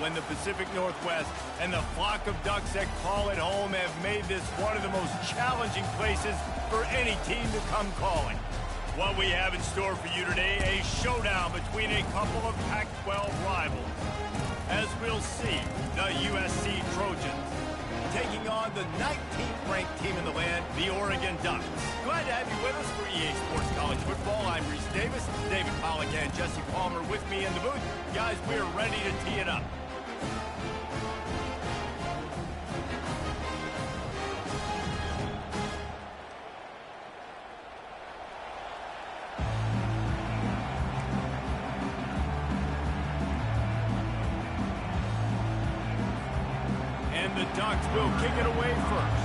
in the Pacific Northwest, and the flock of ducks that call it home have made this one of the most challenging places for any team to come calling. What we have in store for you today, a showdown between a couple of Pac-12 rivals. As we'll see, the USC Trojans taking on the 19th ranked team in the land, the Oregon Ducks. Glad to have you with us for EA Sports College Football. I'm Reese Davis, David Pollack and Jesse Palmer with me in the booth. Guys, we're ready to tee it up. The Ducks will kick it away first.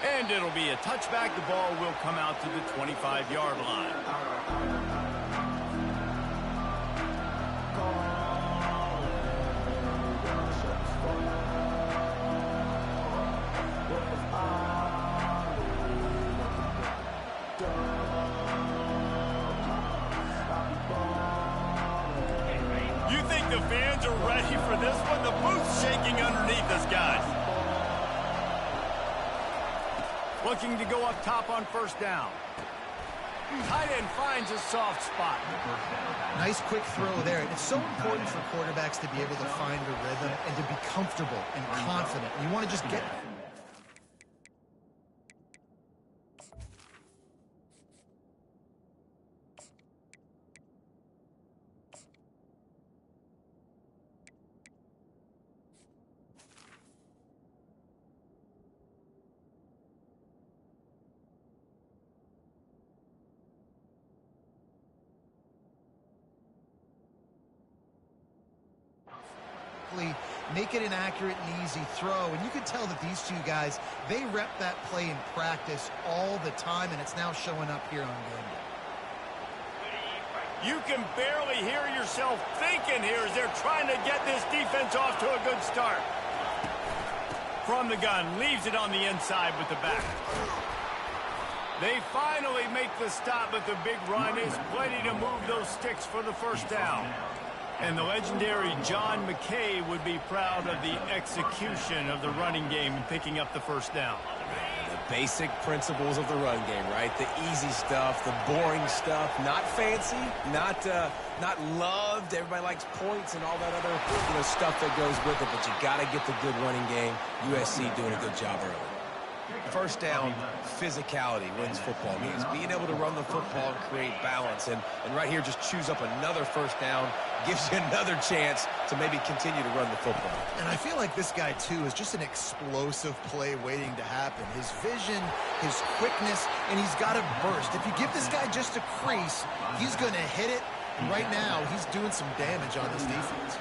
And it'll be a touchback. The ball will come out to the 25-yard line. The fans are ready for this one. The booth's shaking underneath us, guys. Looking to go up top on first down. Tight end finds a soft spot. Nice quick throw there. It's so important for quarterbacks to be able to find a rhythm and to be comfortable and confident. You want to just get... make it an accurate and easy throw. And you can tell that these two guys, they rep that play in practice all the time, and it's now showing up here on game day. You can barely hear yourself thinking here as they're trying to get this defense off to a good start. From the gun, leaves it on the inside with the back. They finally make the stop, but the big run is plenty to move those sticks for the first down. And the legendary John McKay would be proud of the execution of the running game and picking up the first down. The basic principles of the run game, right? The easy stuff, the boring stuff, not fancy, not loved. Everybody likes points and all that other stuff that goes with it, but you got to get the good running game. USC doing a good job early. First down, physicality wins football games. Being able to run the football and create balance. And right here, just choose up another first down, gives you another chance to maybe continue to run the football. And I feel like this guy, too, is just an explosive play waiting to happen. His vision, his quickness, and he's got a burst. If you give this guy just a crease, he's going to hit it. And right now, he's doing some damage on this defense.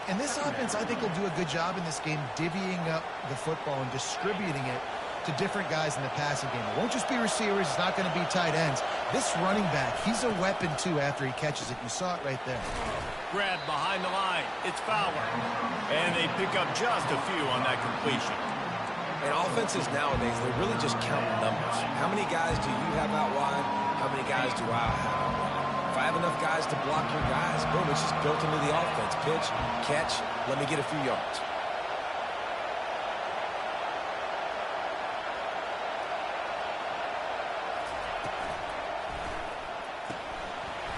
And this offense, I think, will do a good job in this game divvying up the football and distributing it to different guys in the passing game. It won't just be receivers. It's not going to be tight ends. This running back, he's a weapon, too, after he catches it. You saw it right there. Grab behind the line. It's Fowler. And they pick up just a few on that completion. And offenses nowadays, they really just count numbers. How many guys do you have out wide? How many guys do I have out wide? If I have enough guys to block your guys, boom, it's just built into the offense. Pitch, catch, let me get a few yards.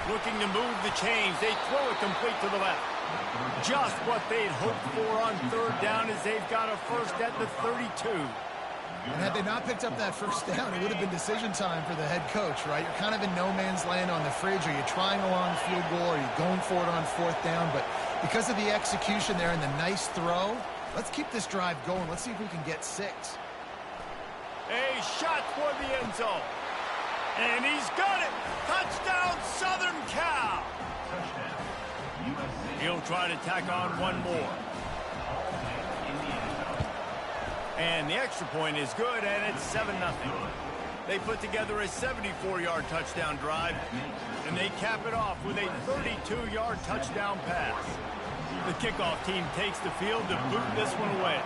Looking to move the chains. They throw it complete to the left. Just what they'd hoped for on third down as they've got a first at the 32. And had they not picked up that first down, it would have been decision time for the head coach, right? You're kind of in no man's land on the fridge. Are you trying a long field goal? Are you going for it on fourth down? But because of the execution there and the nice throw, let's keep this drive going. Let's see if we can get 6. A shot toward the end zone. And he's got it! Touchdown, Southern Cal! He'll try to tack on one more. And the extra point is good, and it's 7-0. They put together a 74-yard touchdown drive, and they cap it off with a 32-yard touchdown pass. The kickoff team takes the field to boot this one away.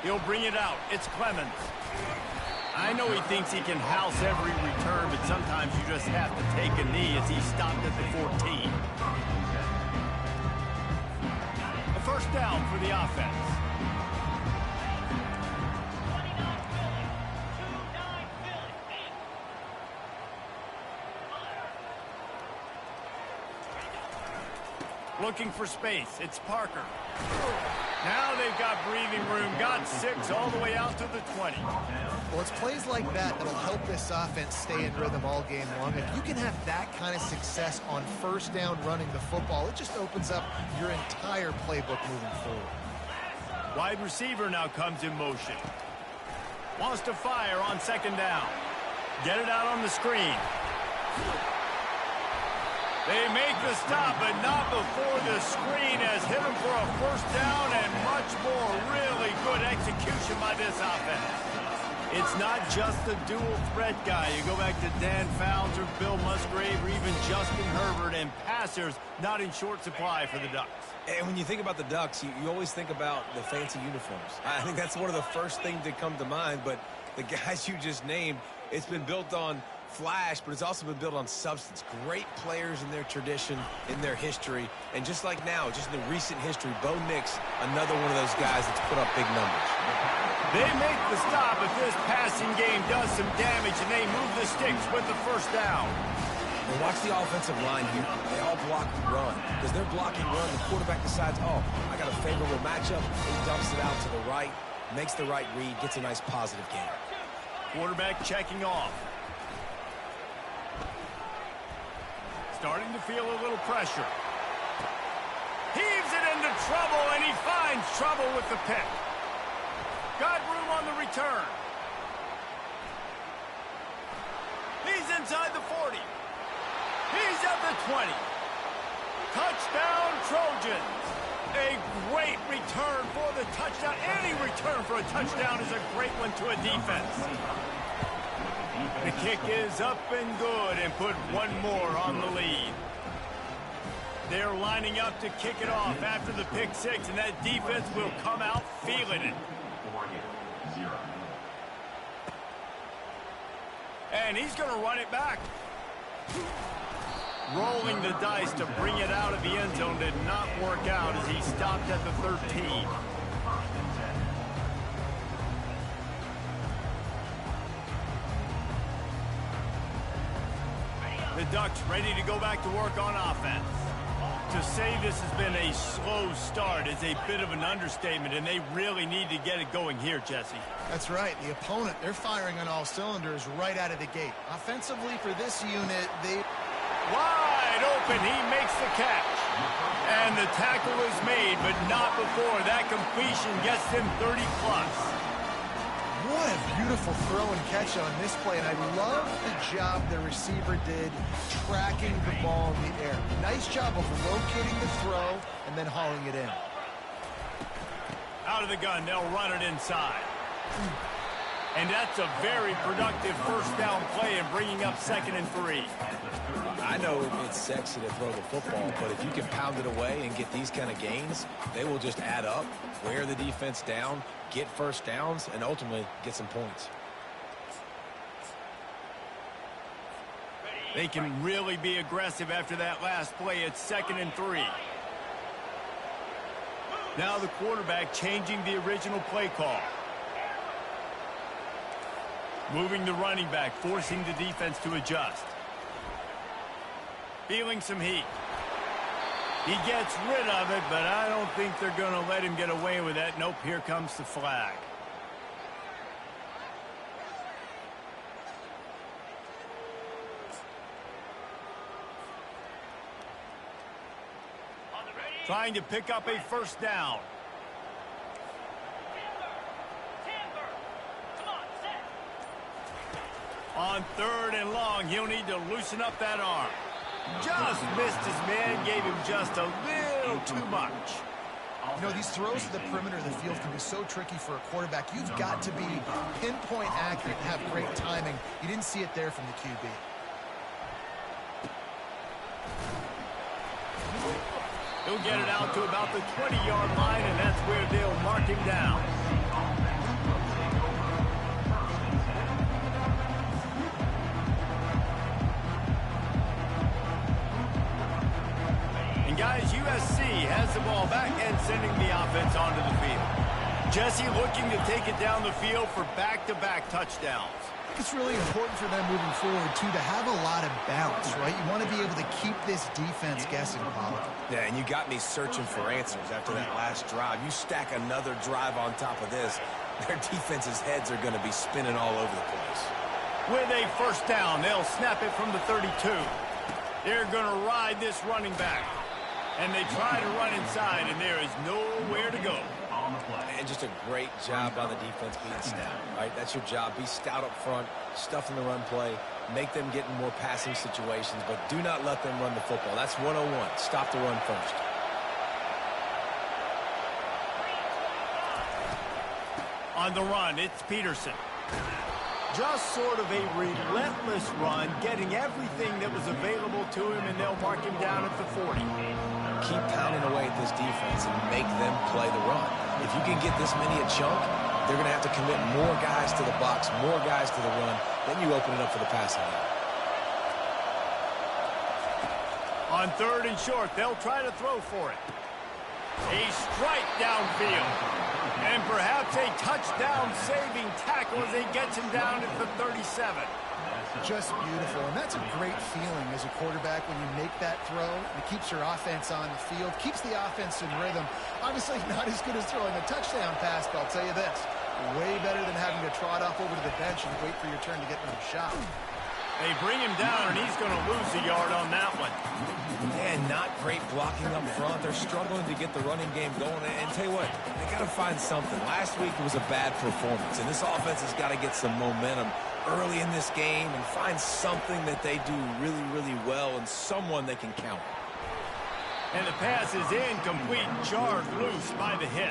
He'll bring it out. It's Clemens. I know he thinks he can house every return, but sometimes you just have to take a knee as he stopped at the 14. A first down for the offense. Looking for space. It's Parker. Now they've got breathing room. Got 6 all the way out to the 20. Well, it's plays like that that'll help this offense stay in rhythm all game long. If you can have that kind of success on first down running the football, it just opens up your entire playbook moving forward. Wide receiver now comes in motion. Wants to fire on second down. Get it out on the screen. They make the stop, but not before the screen has hit them for a first down and much more. Really good execution by this offense. It's not just the dual threat guy. You go back to Dan Fouts or Bill Musgrave or even Justin Herbert, and passers not in short supply for the Ducks. And when you think about the Ducks, you always think about the fancy uniforms. I think that's one of the first things that come to mind, but the guys you just named, it's been built on flash, but it's also been built on substance. Great players in their tradition, in their history, and just like now, just in the recent history, Bo Nix, another one of those guys that's put up big numbers. They make the stop, but this passing game does some damage, and they move the sticks with the first down. And watch the offensive line here. They all block and run. Because they're blocking run, the quarterback decides, oh, I got a favorable matchup. He dumps it out to the right, makes the right read, gets a nice positive gain. Quarterback checking off. Starting to feel a little pressure. Heaves it into trouble, and he finds trouble with the pick. Got room on the return. He's inside the 40. He's at the 20. Touchdown, Trojans. A great return for the touchdown. Any return for a touchdown is a great one to a defense. The kick is up and good, and put one more on the lead. They're lining up to kick it off after the pick six, and that defense will come out feeling it. And he's going to run it back. Rolling the dice to bring it out of the end zone did not work out as he stopped at the 13. The Ducks ready to go back to work on offense. To say this has been a slow start is a bit of an understatement, and they really need to get it going here, Jesse. That's right. The opponent, they're firing on all cylinders right out of the gate. Offensively for this unit, they... Wide open, he makes the catch. And the tackle is made, but not before that completion gets him 30+. What a beautiful throw and catch on this play, and I love the job the receiver did tracking the ball in the air. Nice job of locating the throw and then hauling it in. Out of the gun, they'll run it inside. And that's a very productive first down play and bringing up 2nd and 3. I know it's sexy to throw the football, but if you can pound it away and get these kind of gains, they will just add up, wear the defense down, get first downs, and ultimately get some points. They can really be aggressive after that last play. It's 2nd and 3. Now the quarterback changing the original play call. Moving the running back, forcing the defense to adjust. Feeling some heat. He gets rid of it, but I don't think they're going to let him get away with that. Nope, here comes the flag. Trying to pick up a first down. On 3rd and long, he'll need to loosen up that arm. Just missed his man, gave him just a little too much. You know, these throws to the perimeter of the field can be so tricky for a quarterback. You've got to be pinpoint accurate and have great timing. You didn't see it there from the QB. He'll get it out to about the 20-yard line, and that's where they'll mark him down. ball back and sending the offense onto the field. Jesse looking to take it down the field for back-to-back touchdowns. I think it's really important for them moving forward, too, to have a lot of balance, right? You want to be able to keep this defense guessing, Paulo. Yeah, and you got me searching for answers after that last drive. You stack another drive on top of this, their defense's heads are going to be spinning all over the place. With a first down, they'll snap it from the 32. They're going to ride this running back. And they try to run inside, and there is nowhere to go. And just a great job by the defense being stout, right? That's your job. Be stout up front, stuff in the run play, make them get in more passing situations, but do not let them run the football. That's 101. Stop the run first. On the run, it's Peterson. Just sort of a relentless run, getting everything that was available to him, and they'll mark him down at the 40. Keep pounding away at this defense and make them play the run. If you can get this many a chunk, they're going to have to commit more guys to the box, more guys to the run. Then you open it up for the passing game. On third and short, they'll try to throw for it. A strike downfield. And perhaps a touchdown-saving tackle as he gets him down at the 37. Just beautiful, and that's a great feeling as a quarterback when you make that throw. It keeps your offense on the field, keeps the offense in rhythm. Obviously not as good as throwing a touchdown pass, but I'll tell you this, way better than having to trot off over to the bench and wait for your turn to get another shot. They bring him down, and he's going to lose a yard on that one. And not great blocking up front. They're struggling to get the running game going. And tell you what, they got to find something. Last week it was a bad performance, and this offense has got to get some momentum early in this game and find something that they do really, really well and someone they can count. And the pass is incomplete, jarred loose by the hit.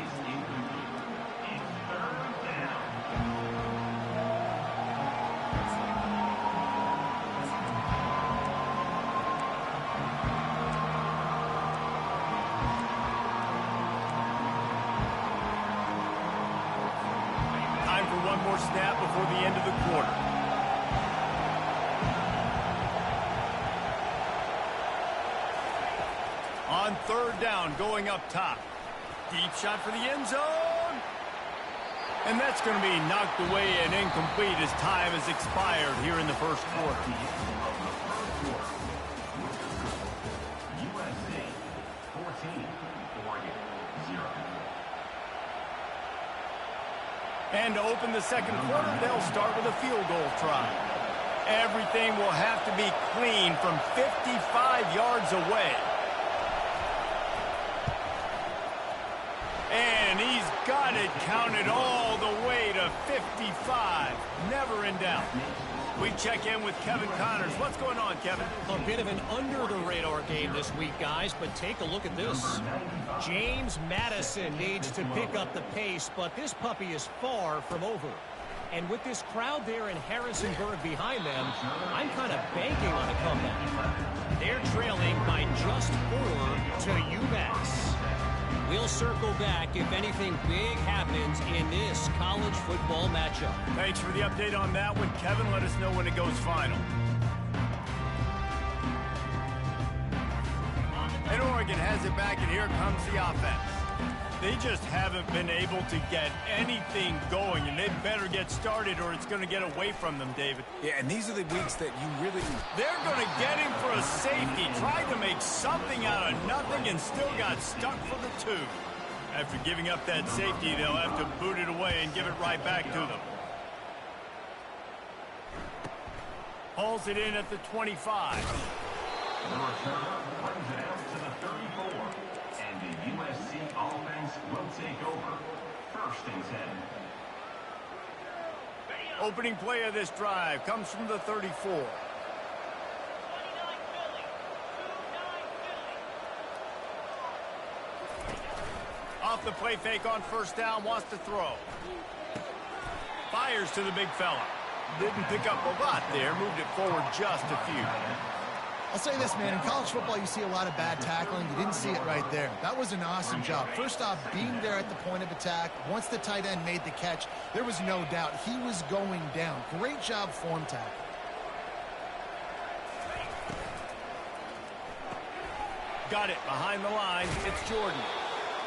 One more snap before the end of the quarter. On third down, going up top. Deep shot for the end zone. And that's going to be knocked away and incomplete as time has expired here in the first quarter. And to open the second quarter, they'll start with a field goal try. Everything will have to be clean from 55 yards away. And he's got it counted all the way to 55. Never in doubt. We check in with Kevin Connors. What's going on, Kevin? A bit of an under-the-radar game this week, guys, but take a look at this. James Madison needs to pick up the pace, but this puppy is far from over. And with this crowd there in Harrisonburg behind them, I'm kind of banking on a comeback. They're trailing by just 4 to UMass. We'll circle back if anything big happens in this college football matchup. Thanks for the update on that one, Kevin. Let us know when it goes final. And Oregon has it back, and here comes the offense. They just haven't been able to get anything going, and they better get started or it's going to get away from them, David. Yeah, and these are the weeks that you really... They're going to get him for a safety. Tried to make something out of nothing and still got stuck for the 2. After giving up that safety, they'll have to boot it away and give it right back to them. Hauls it in at the 25. The returner brings it out to the 34. And the USC offense will take over. 1st and 10. Opening play of this drive comes from the 34. Off the play fake on first down, wants to throw. Fires to the big fella. Didn't pick up a lot there, moved it forward just a few. I'll say this, man, in college football you see a lot of bad tackling. You didn't see it right there. That was an awesome job. First off, being there at the point of attack. Once the tight end made the catch, there was no doubt he was going down. Great job form tackle. Got it behind the line. It's Jordan.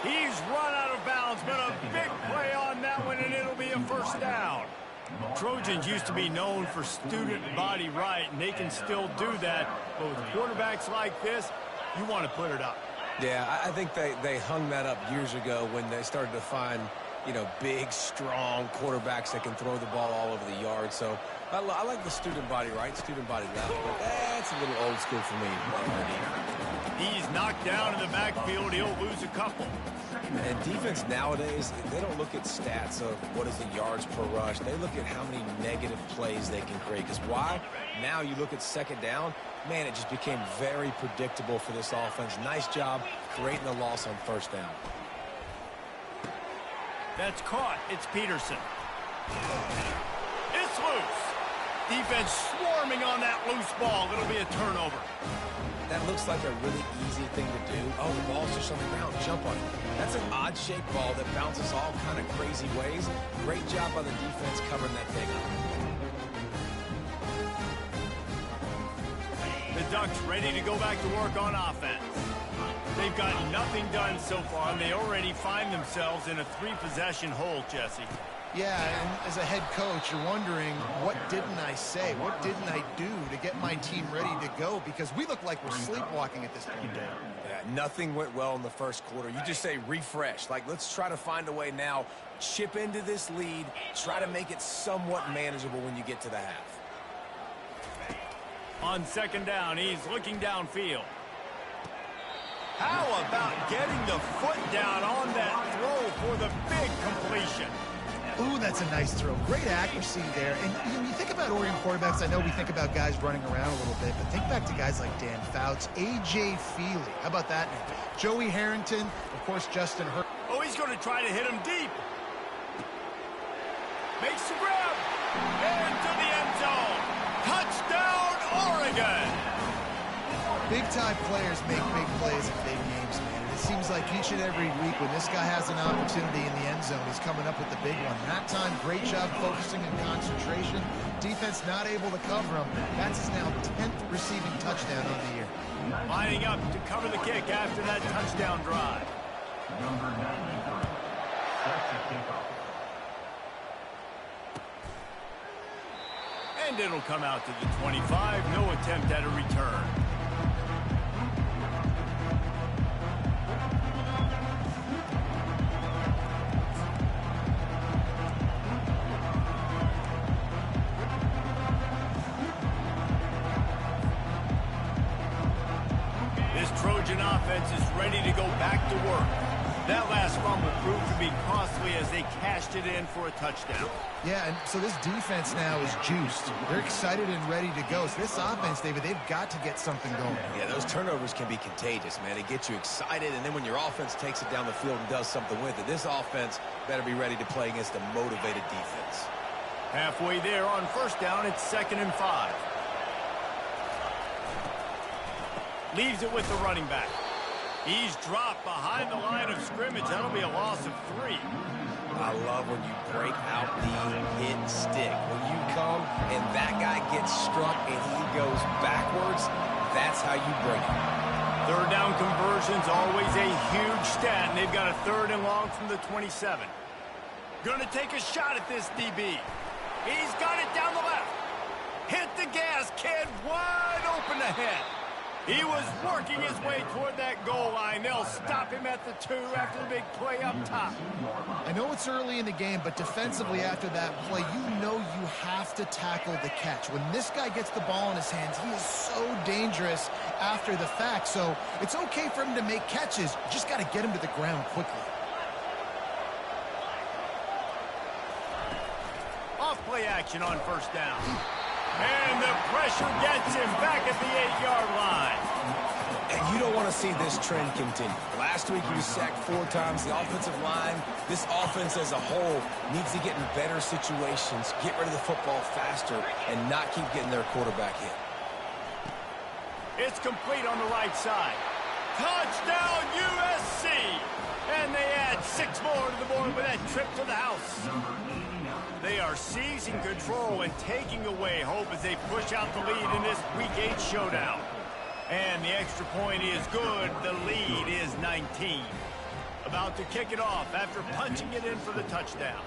He's run out of bounds, but a big play on that one, and it'll be a first down. Trojans used to be known for student body right, and they can still do that. But with quarterbacks like this, you want to put it up. Yeah, I think they hung that up years ago when they started to find, you know, big, strong quarterbacks that can throw the ball all over the yard. So I like the student body right, student body left, but that's a little old school for me. He's knocked down in the backfield. He'll lose a couple. And defense nowadays, they don't look at stats of what is the yards per rush. They look at how many negative plays they can create. Because why? Now you look at second down, man, it just became very predictable for this offense. Nice job creating the loss on first down. That's caught. It's Peterson. It's loose. Defense swarming on that loose ball. It'll be a turnover. That looks like a really easy thing to do. Oh, the ball's just on the ground. Jump on it. That's an odd-shaped ball that bounces all kind of crazy ways. Great job by the defense covering that thing up. The Ducks ready to go back to work on offense. They've got nothing done so far, and they already find themselves in a three-possession hole, Jesse. Yeah, and as a head coach, you're wondering, what didn't I say? What didn't I do to get my team ready to go? Because we look like we're sleepwalking at this point. Yeah, nothing went well in the first quarter. You just say refresh. Like, let's try to find a way now, chip into this lead, try to make it somewhat manageable when you get to the half. On second down, he's looking downfield. How about getting the foot down on that throw for the big completion? Ooh, that's a nice throw. Great accuracy there. And when you think about Oregon quarterbacks, I know we think about guys running around a little bit, but think back to guys like Dan Fouts, A.J. Feely. How about that name? Joey Harrington, of course, Justin Hurt. Oh, he's going to try to hit him deep. Makes the grab. Into the end zone. Touchdown, Oregon. Big-time players make big plays in big games, man. And it seems like each and every week when this guy has an opportunity in the end zone, he's coming up with the big one. That time, great job focusing and concentration. Defense not able to cover him. That's his now 10th receiving touchdown on the year. Lining up to cover the kick after that touchdown drive. Number 93. That's a kickoff. And it'll come out to the 25. No attempt at a return. Trojan offense is ready to go back to work. That last fumble proved to be costly as they cashed it in for a touchdown. Yeah, and so this defense now is juiced. They're excited and ready to go. So this offense, David, they've got to get something going. Yeah, those turnovers can be contagious, man. They get you excited, and then when your offense takes it down the field and does something with it, this offense better be ready to play against a motivated defense. Halfway there on first down, it's 2nd and 5. Leaves it with the running back. He's dropped behind the line of scrimmage. That'll be a loss of 3. I love when you break out the hit stick. When you come and that guy gets struck and he goes backwards, that's how you break it. Third down conversion's always a huge stat, and they've got a 3rd and long from the 27. Gonna take a shot at this DB. He's got it down the left. Hit the gas, kid. Wide open ahead. He was working his way toward that goal line. They'll stop him at the 2 after the big play up top. I know it's early in the game, but defensively after that play, you know you have to tackle the catch. When this guy gets the ball in his hands, he is so dangerous after the fact. So it's okay for him to make catches. You just got to get him to the ground quickly. Off play action on first down. And the pressure gets him back at the 8-yard line. And you don't want to see this trend continue. Last week he was sacked 4 times. The offensive line, this offense as a whole, needs to get in better situations, get rid of the football faster, and not keep getting their quarterback hit. It's complete on the right side. Touchdown USC! And they add 6 more to the board with that trip to the house. They are seizing control and taking away hope as they push out the lead in this Week 8 showdown. And the extra point is good. The lead is 19. About to kick it off after punching it in for the touchdown.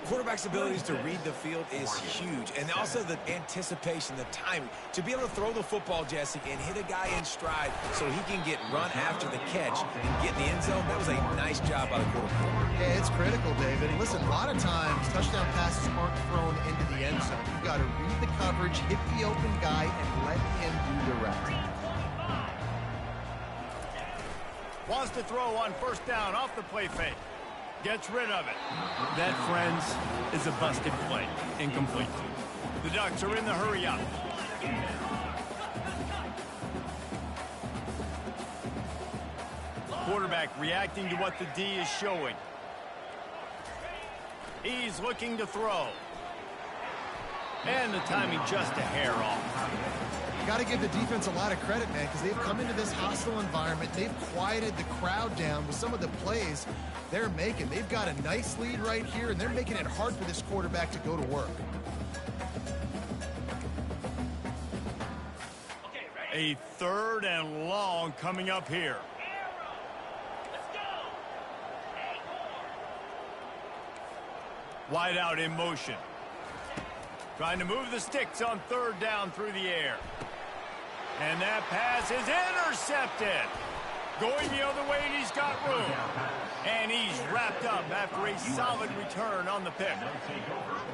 Quarterback's abilities to read the field is huge, and also the anticipation, the timing. To be able to throw the football, Jesse, and hit a guy in stride so he can get run after the catch and get in the end zone, that was a nice job by the quarterback. Yeah, it's critical, David. Listen, a lot of times touchdown passes aren't thrown into the end zone. You've got to read the coverage, hit the open guy, and let him do the rest. Wants to throw on first down off the play fake. Gets rid of it. That, friends, is a busted play. Incomplete. The Ducks are in the hurry up. Quarterback reacting to what the D is showing. He's looking to throw. And the timing just a hair off. Got to give the defense a lot of credit, man, because they've come into this hostile environment. They've quieted the crowd down with some of the plays they're making. They've got a nice lead right here, and they're making it hard for this quarterback to go to work. A 3rd and long coming up here. Wide out in motion. Trying to move the sticks on 3rd down through the air. And that pass is intercepted. Going the other way, and he's got room. And he's wrapped up after a solid return on the pick.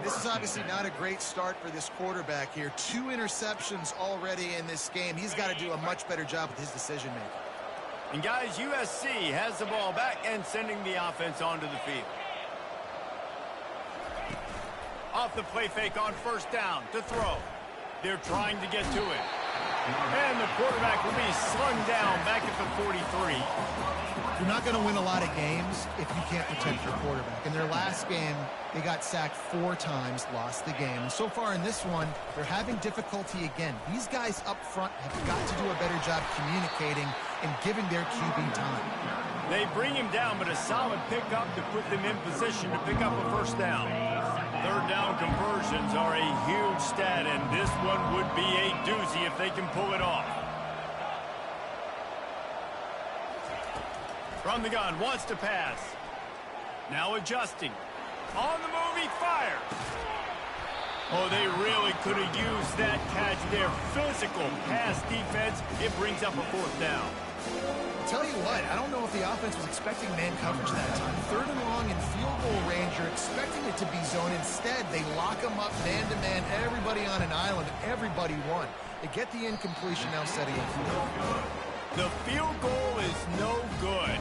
This is obviously not a great start for this quarterback here. 2 interceptions already in this game. He's got to do a much better job with his decision-making. And, guys, USC has the ball back and sending the offense onto the field. Off the play fake on first down to throw. They're trying to get to it. And the quarterback will be slung down back at the 43. You're not going to win a lot of games if you can't protect your quarterback. In their last game, they got sacked 4 times, lost the game. And so far in this one, they're having difficulty again. These guys up front have got to do a better job communicating and giving their QB time. They bring him down, but a solid pickup to put them in position to pick up a first down. 3rd down conversions are a huge stat, and this one would be a doozy if they can pull it off. From the gun, wants to pass. Now adjusting. On the move, he fires. Oh, they really could have used that catch there. Physical pass defense. It brings up a 4th down. Tell you what, I don't know if the offense was expecting man coverage that time. 3rd and long in field goal range, you're expecting it to be zone. Instead, they lock them up man-to-man, everybody on an island, everybody won. They get the incompletion, now setting up. The field goal is no good.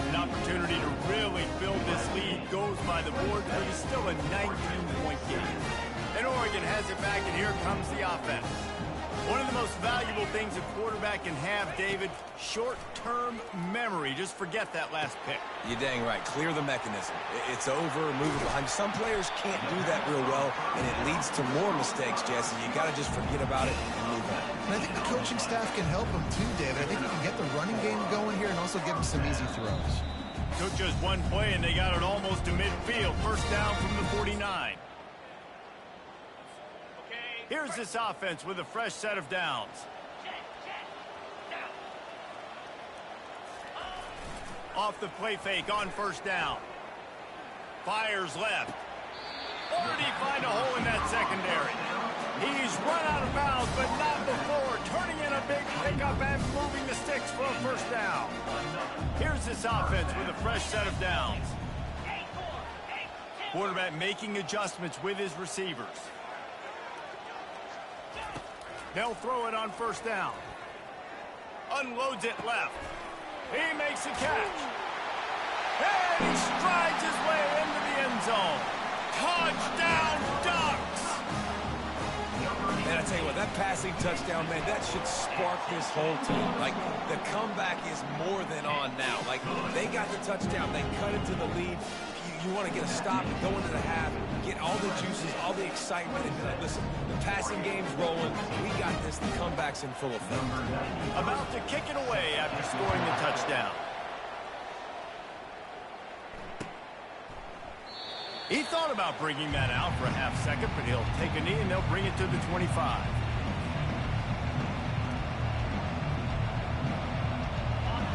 An opportunity to really build this lead goes by the board, but it's still a 19-point game. And Oregon has it back, and here comes the offense. One of the most valuable things a quarterback can have, David, short-term memory. Just forget that last pick. You're dang right. Clear the mechanism. It's over, move it behind. Some players can't do that real well, and it leads to more mistakes, Jesse. You got to just forget about it and move on. And I think the coaching staff can help them too, David. I think you can get the running game going here and also give them some easy throws. Took just one play, and they got it almost to midfield. First down from the 49. Here's this offense with a fresh set of downs. Off the play fake on first down. Fires left. Or did he find a hole in that secondary? He's run out of bounds, but not before. Turning in a big pickup and moving the sticks for a first down. Here's this offense with a fresh set of downs. Quarterback making adjustments with his receivers. They'll throw it on first down. Unloads it left. He makes a catch. And he strides his way into the end zone. Touchdown, Ducks! Man, I tell you what, that passing touchdown, man, that should spark this whole team. Like, the comeback is more than on now. Like, they got the touchdown. They cut into the lead. You want to get a stop and go into the half, get all the juices, all the excitement, and be like, listen, the passing game's rolling. We got this. The comeback's in full effect. About to kick it away after scoring the touchdown. He thought about bringing that out for a half second, but he'll take a knee and they'll bring it to the 25.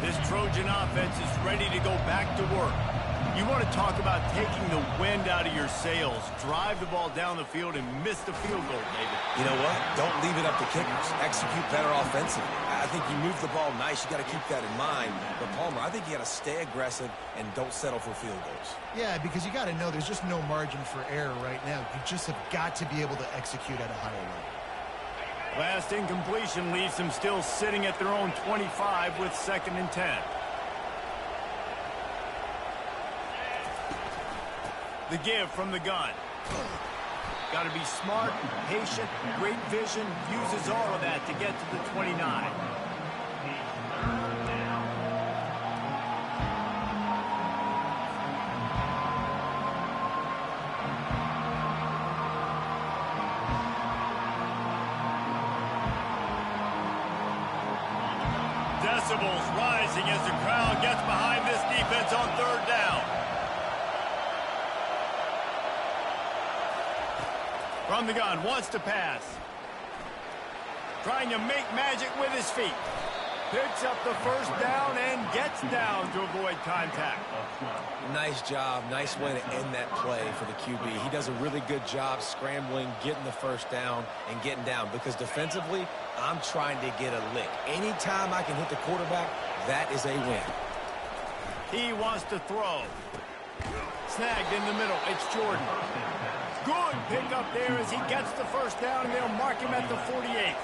This Trojan offense is ready to go back to work. You want to talk about taking the wind out of your sails. Drive the ball down the field and miss the field goal, David. You know what? Don't leave it up to kickers. Execute better offensively. I think you move the ball nice. You got to keep that in mind. But, Palmer, I think you got to stay aggressive and don't settle for field goals. Yeah, because you got to know there's just no margin for error right now. You just have got to be able to execute at a higher level. Last incompletion leaves them still sitting at their own 25 with 2nd and 10. The give from the gun. Got to be smart, patient, great vision, uses all of that to get to the 29. Decibels rising as the crowd gets behind this defense on 3rd down. From the gun, wants to pass. Trying to make magic with his feet. Picks up the 1st down and gets down to avoid contact. Nice job. Nice way to end that play for the QB. He does a really good job scrambling, getting the 1st down, and getting down. Because defensively, I'm trying to get a lick. Anytime I can hit the quarterback, that is a win. He wants to throw. Snagged in the middle. It's Jordan. Good pick up there as he gets the 1st down, and they'll mark him at the 48.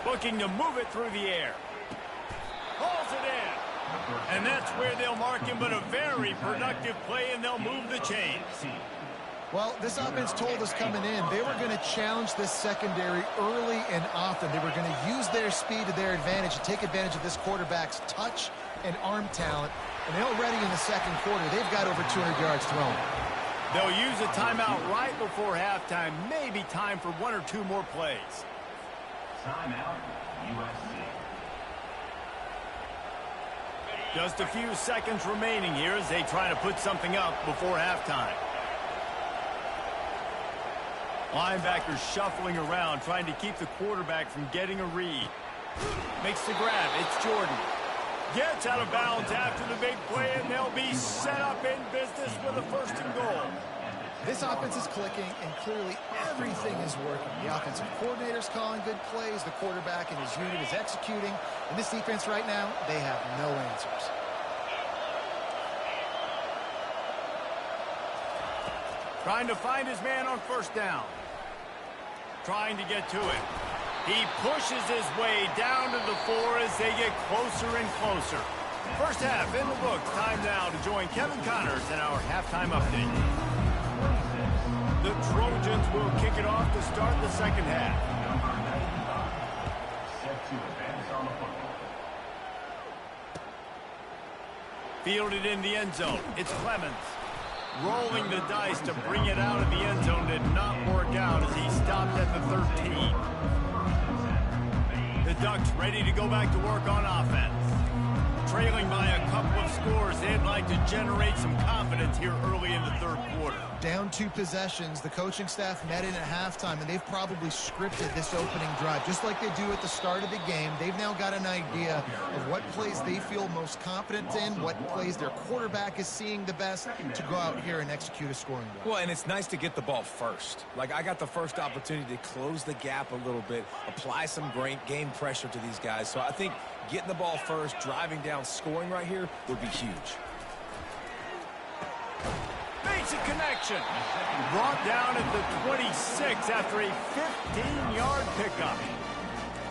Looking to move it through the air. Hauls it in. And that's where they'll mark him, but a very productive play, and they'll move the chains. Well, this offense told us coming in they were going to challenge this secondary early and often. They were going to use their speed to their advantage and take advantage of this quarterback's touch and arm talent. And already in the 2nd quarter, they've got over 200 yards thrown. They'll use a timeout right before halftime. Maybe time for 1 or 2 more plays. Timeout, USC. Just a few seconds remaining here as they try to put something up before halftime. Linebackers shuffling around, trying to keep the quarterback from getting a read. Makes the grab. It's Jordan. Gets out of bounds after the big play, and they'll be set up in business with a 1st and goal. This offense is clicking, and clearly everything is working. The offensive coordinator's calling good plays. The quarterback and his unit is executing. And this defense right now, they have no answers. Trying to find his man on 1st down. Trying to get to it. He pushes his way down to the 4 as they get closer and closer. 1st half in the books. Time now to join Kevin Connors in our halftime update. The Trojans will kick it off to start the 2nd half. Set to advance on the football. Fielded in the end zone. It's Clemens. Rolling the dice to bring it out of the end zone did not work out as he stopped at the 13. The Ducks ready to go back to work on offense. Trailing by a couple of scores, they'd like to generate some confidence here early in the 3rd quarter. Down 2 possessions, the coaching staff met in at halftime, and they've probably scripted this opening drive. Just like they do at the start of the game, they've now got an idea of what plays they feel most confident in, what plays their quarterback is seeing the best to go out here and execute a scoring drive. Well, and it's nice to get the ball first. Like, I got the first opportunity to close the gap a little bit, apply some great game pressure to these guys. So I think getting the ball first, driving down, scoring right here would be huge. Makes a connection. Brought down at the 26 after a 15-yard pickup.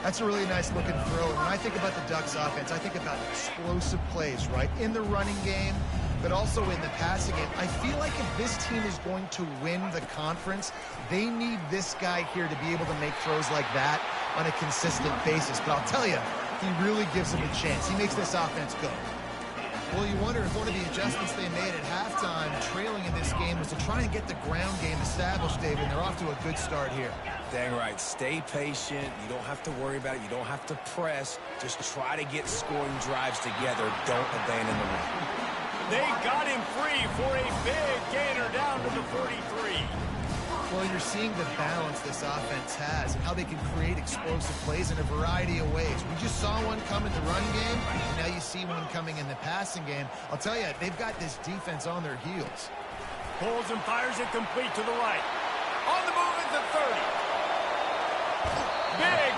That's a really nice looking throw. And when I think about the Ducks offense, I think about explosive plays, right? In the running game, but also in the passing game. I feel like if this team is going to win the conference, they need this guy here to be able to make throws like that on a consistent basis. But I'll tell you, he really gives them a chance. He makes this offense go. Well, you wonder if one of the adjustments they made at halftime, trailing in this game, was to try and get the ground game established, David. And they're off to a good start here. Dang right. Stay patient. You don't have to worry about it. You don't have to press. Just try to get scoring drives together. Don't abandon the run. They got him free for a big gainer down to the 43. Well, you're seeing the balance this offense has and how they can create explosive plays in a variety of ways. We just saw one come in the run game, and now you see one coming in the passing game. I'll tell you, they've got this defense on their heels. Pulls and fires it complete to the right. On the move at the 30.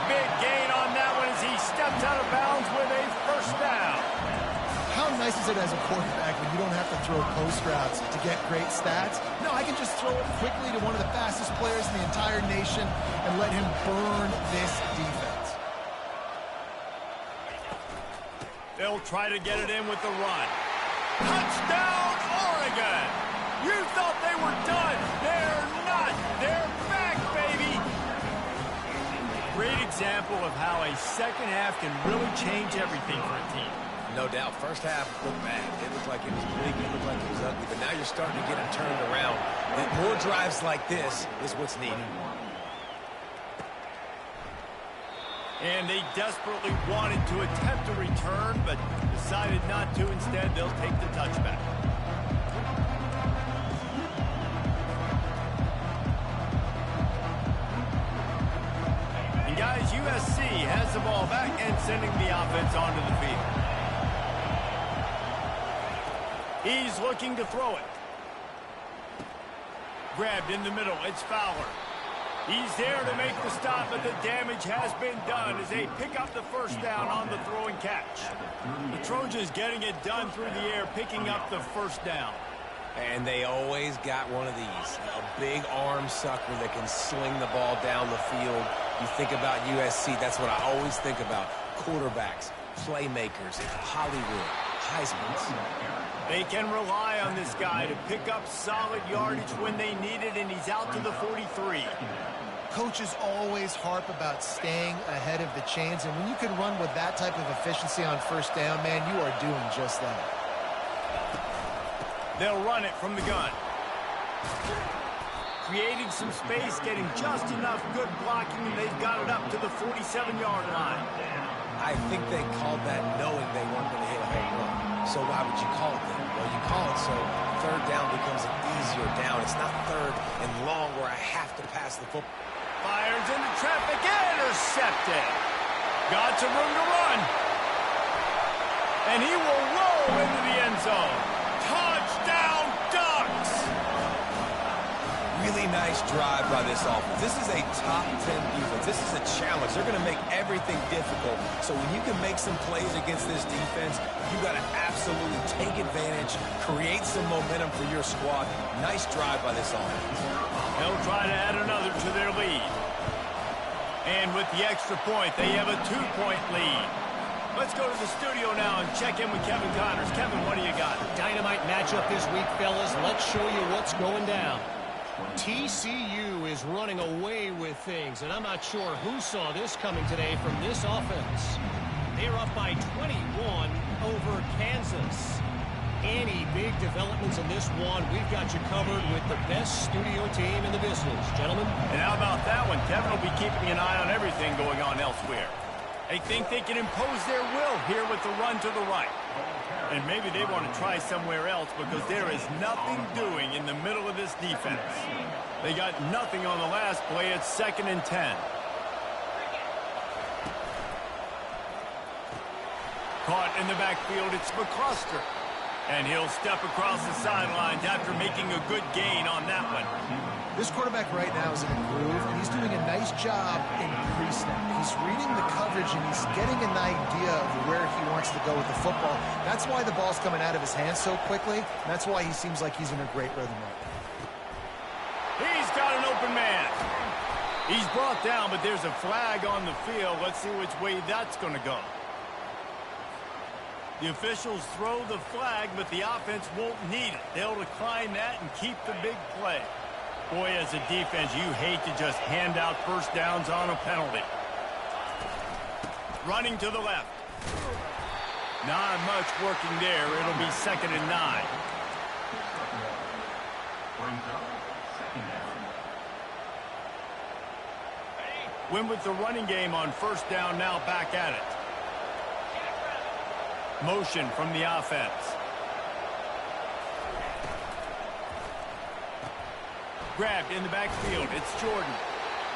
Big gain on that one as he steps out of bounds with a first down. How nice is it as a quarterback when you don't have to throw post routes to get great stats? No, I can just throw it quickly to one of the fastest players in the entire nation and let him burn this defense. They'll try to get it in with the run. Touchdown, Oregon! You thought they were done. They're not. They're back, baby. Great example of how a second half can really change everything for a team. No doubt. First half looked bad. It looked like it was bleak. It looked like it was ugly. But now you're starting to get it turned around. And more drives like this is what's needed. And they desperately wanted to attempt a return, but decided not to. Instead, they'll take the touchback. And guys, USC has the ball back and sending the offense onto the field. He's looking to throw it. Grabbed in the middle. It's Fowler. He's there to make the stop, but the damage has been done as they pick up the first down on the throw and catch. The Trojans getting it done through the air, picking up the first down. And they always got one of these. A big arm sucker that can sling the ball down the field. You think about USC, that's what I always think about. Quarterbacks, playmakers, Hollywood, Heisman's. They can rely on this guy to pick up solid yardage when they need it, and he's out to the 43. Coaches always harp about staying ahead of the chains, and when you can run with that type of efficiency on first down, man, you are doing just that. They'll run it from the gun. Creating some space, getting just enough good blocking, and they've got it up to the 47-yard line. I think they called that knowing they weren't going to hit a home run. So why would you call it that? Well, you call it so third down becomes an easier down. It's not third and long where I have to pass the football. Fires into traffic, intercepted. Got some room to run. And he will roll into the end zone. Touchdown, Ducks! Really nice drive by this offense. This is a top 10 defense. This is a challenge. They're going to make everything difficult. So when you can make some plays against this defense, you got to absolutely take advantage, create some momentum for your squad. Nice drive by this offense. They'll try to add another to their lead. And with the extra point, they have a 2-point lead. Let's go to the studio now and check in with Kevin Connors. Kevin, what do you got? Dynamite matchup this week, fellas. Let's show you what's going down. TCU is running away with things, and I'm not sure who saw this coming today from this offense. They're up by 21 over Kansas. Any big developments in this one, we've got you covered with the best studio team in the business, gentlemen. And how about that one? Kevin will be keeping an eye on everything going on elsewhere. They think they can impose their will here with the run to the right. And maybe they want to try somewhere else because there is nothing doing in the middle of this defense. They got nothing on the last play. It's 2nd and 10. Caught in the backfield, it's McCluster. And he'll step across the sidelines after making a good gain on that one. This quarterback right now is in a groove, and he's doing a nice job in pre-snap. He's reading the coverage, and he's getting an idea of where he wants to go with the football. That's why the ball's coming out of his hands so quickly, and that's why he seems like he's in a great rhythm right now. He's got an open man. He's brought down, but there's a flag on the field. Let's see which way that's going to go. The officials throw the flag, but the offense won't need it. They'll decline that and keep the big play. Boy, as a defense, you hate to just hand out first downs on a penalty. Running to the left. Not much working there. It'll be 2nd and 9. Win with the running game on first down, now back at it. Motion from the offense. grabbed in the backfield. It's Jordan.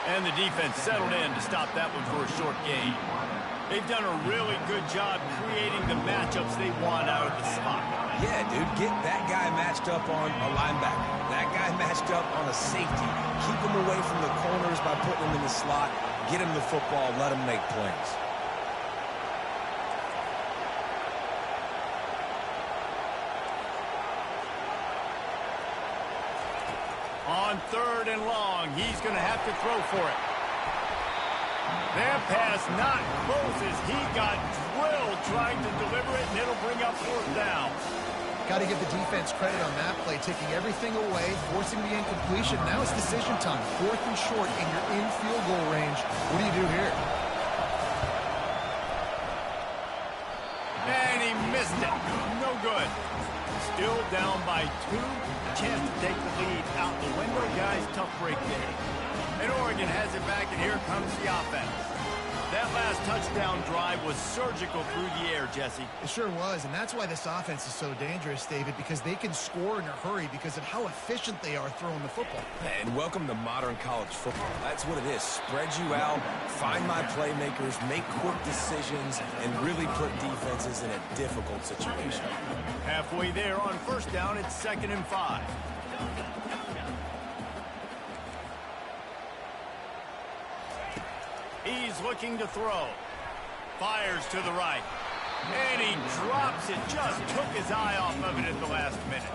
And the defense settled in to stop that one for a short gain. They've done a really good job creating the matchups they want out of the slot. Yeah, dude, get that guy matched up on a linebacker. That guy matched up on a safety. Keep him away from the corners by putting him in the slot. Get him the football. Let him make plays. On 3rd and long, he's going to have to throw for it. That pass not close as he got drilled trying to deliver it, and it'll bring up 4th down. Got to give the defense credit on that play, taking everything away, forcing the incompletion. Now it's decision time. 4th and short, and you're in field goal range. What do you do here? And he missed it. No good. Still down by 2. Chance to take the lead out the window. Guys, tough break there. And Oregon has it back, and here comes the offense. That last touchdown drive was surgical through the air, Jesse. It sure was, and that's why this offense is so dangerous, David, because they can score in a hurry because of how efficient they are throwing the football. And welcome to modern college football. That's what it is. Spread you out, find my playmakers, make quick decisions, and really put defenses in a difficult situation. Halfway there on 1st down, it's 2nd and 5. He's looking to throw. Fires to the right. And he drops it. Just took his eye off of it at the last minute.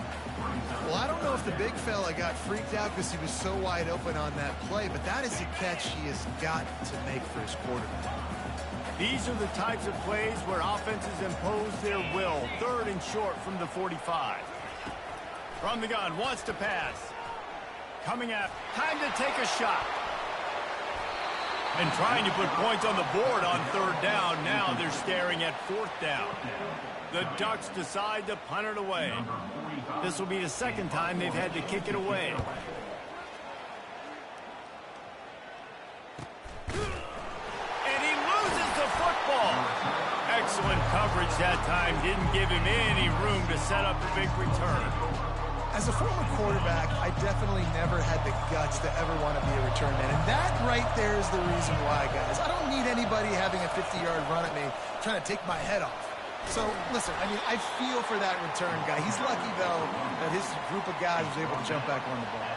Well, I don't know if the big fella got freaked out because he was so wide open on that play, but that is a catch he has got to make for his quarterback. These are the types of plays where offenses impose their will. 3rd and short from the 45. From the gun, wants to pass. Coming up, time to take a shot. And trying to put points on the board on 3rd down. Now they're staring at 4th down. The Ducks decide to punt it away. This will be the 2nd time they've had to kick it away. And he loses the football. Excellent coverage that time. Didn't give him any room to set up a big return. As a former quarterback, I definitely never had the guts to ever want to be a return man. And that right there is the reason why, guys. I don't need anybody having a 50-yard run at me trying to take my head off. So, listen, I mean, I feel for that return guy. He's lucky, though, that his group of guys was able to jump back on the ball.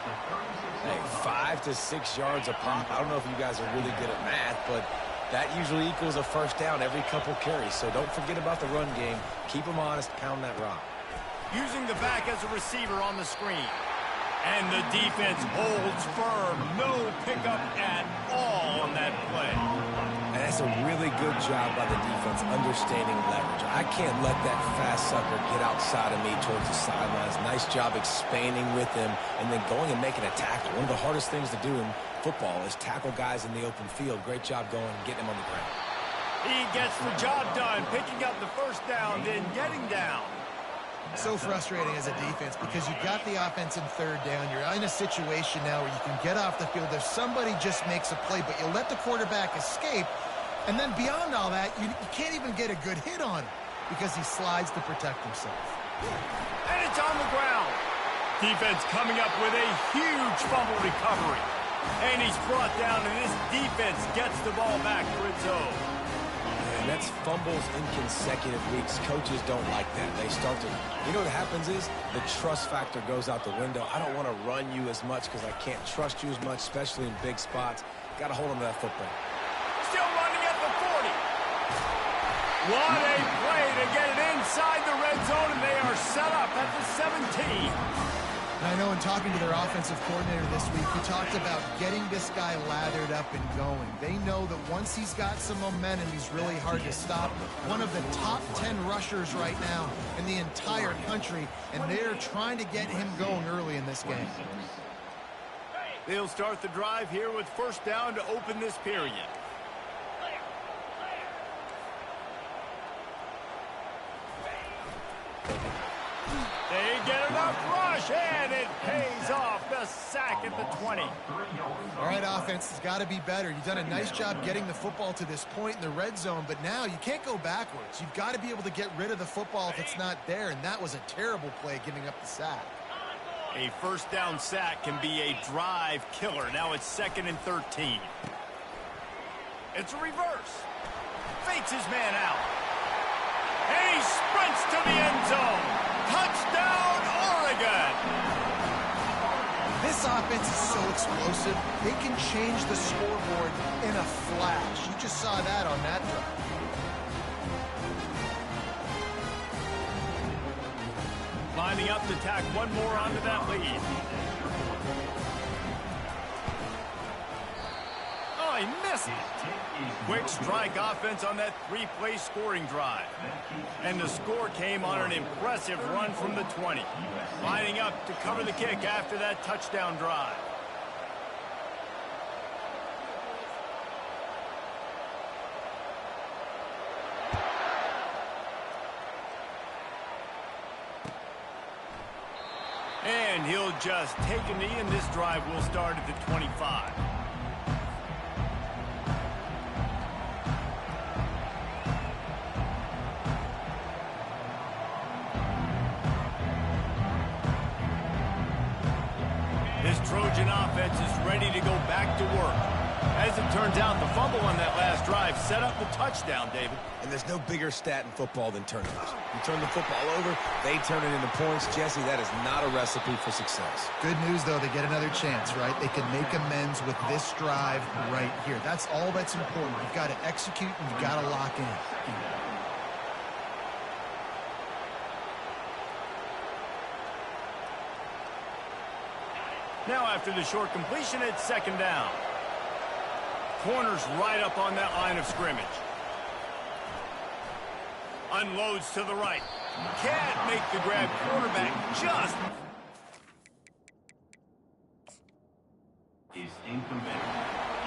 Hey, 5 to 6 yards a pop. I don't know if you guys are really good at math, but that usually equals a 1st down every couple carries. So don't forget about the run game. Keep them honest. Pound that rock. Using the back as a receiver on the screen. And the defense holds firm. No pickup at all on that play. And that's a really good job by the defense understanding leverage. I can't let that fast sucker get outside of me towards the sidelines. Nice job expanding with him and then going and making a tackle. One of the hardest things to do in football is tackle guys in the open field. Great job going and getting him on the ground. He gets the job done, picking up the 1st down, then getting down. So frustrating as a defense because you got the offense in 3rd down. You're in a situation now where you can get off the field if somebody just makes a play, but you let the quarterback escape. And then beyond all that, you can't even get a good hit on him because he slides to protect himself. And it's on the ground. Defense coming up with a huge fumble recovery. And he's brought down, and this defense gets the ball back for its own. And that's fumbles in consecutive weeks. Coaches don't like that. They start to, you know what happens is the trust factor goes out the window. I don't want to run you as much because I can't trust you as much, especially in big spots. Got to hold on to that football. Still running at the 40. What a play to get it inside the red zone, and they are set up at the 17. I know in talking to their offensive coordinator this week, he talked about getting this guy lathered up and going. They know that once he's got some momentum, he's really hard to stop. One of the top 10 rushers right now in the entire country, and they're trying to get him going early in this game. They'll start the drive here with 1st down to open this period. They get enough rush, and it pays off. The sack at the 20. All right, offense has got to be better. You've done a nice job getting the football to this point in the red zone, but now you can't go backwards. You've got to be able to get rid of the football if it's not there, and that was a terrible play giving up the sack. A first down sack can be a drive killer. Now it's 2nd and 13. It's a reverse. Fakes his man out. And he sprints to the end zone. Touchdown, Oregon. This offense is so explosive, they can change the scoreboard in a flash. You just saw that on that drive. Lining up to tack one more onto that lead. Oh, he missed it. Quick strike offense on that 3-play scoring drive. And the score came on an impressive run from the 20. Lining up to cover the kick after that touchdown drive. And he'll just take a knee, and this drive will start at the 25. This Trojan offense is ready to go back to work. As it turns out, the fumble on that last drive set up the touchdown, David. And there's no bigger stat in football than turnovers. You turn the football over, they turn it into points. Jesse, that is not a recipe for success. Good news, though, they get another chance, right? They can make amends with this drive right here. That's all that's important. You've got to execute and you've got to lock in. Now after the short completion, it's 2nd down. Corner's right up on that line of scrimmage. Unloads to the right. Can't make the grab. Quarterback just Is incomplete.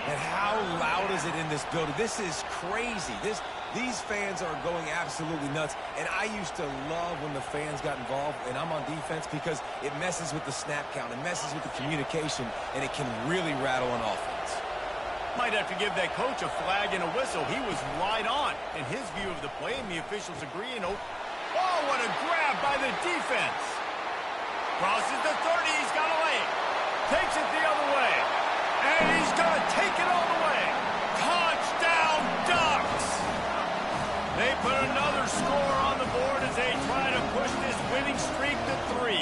And how loud is it in this building? This is crazy. These fans are going absolutely nuts. And I used to love when the fans got involved, and I'm on defense, because it messes with the snap count. It messes with the communication, and it can really rattle an offense. might have to give that coach a flag and a whistle. He was right on in his view of the play, and the officials agree. And oh, what a grab by the defense. Crosses the 30. He's got to lay it. Takes it the other way. And he's going to take it all the way. Touchdown, Ducks. They put another score on the board as they try to push this winning streak to 3.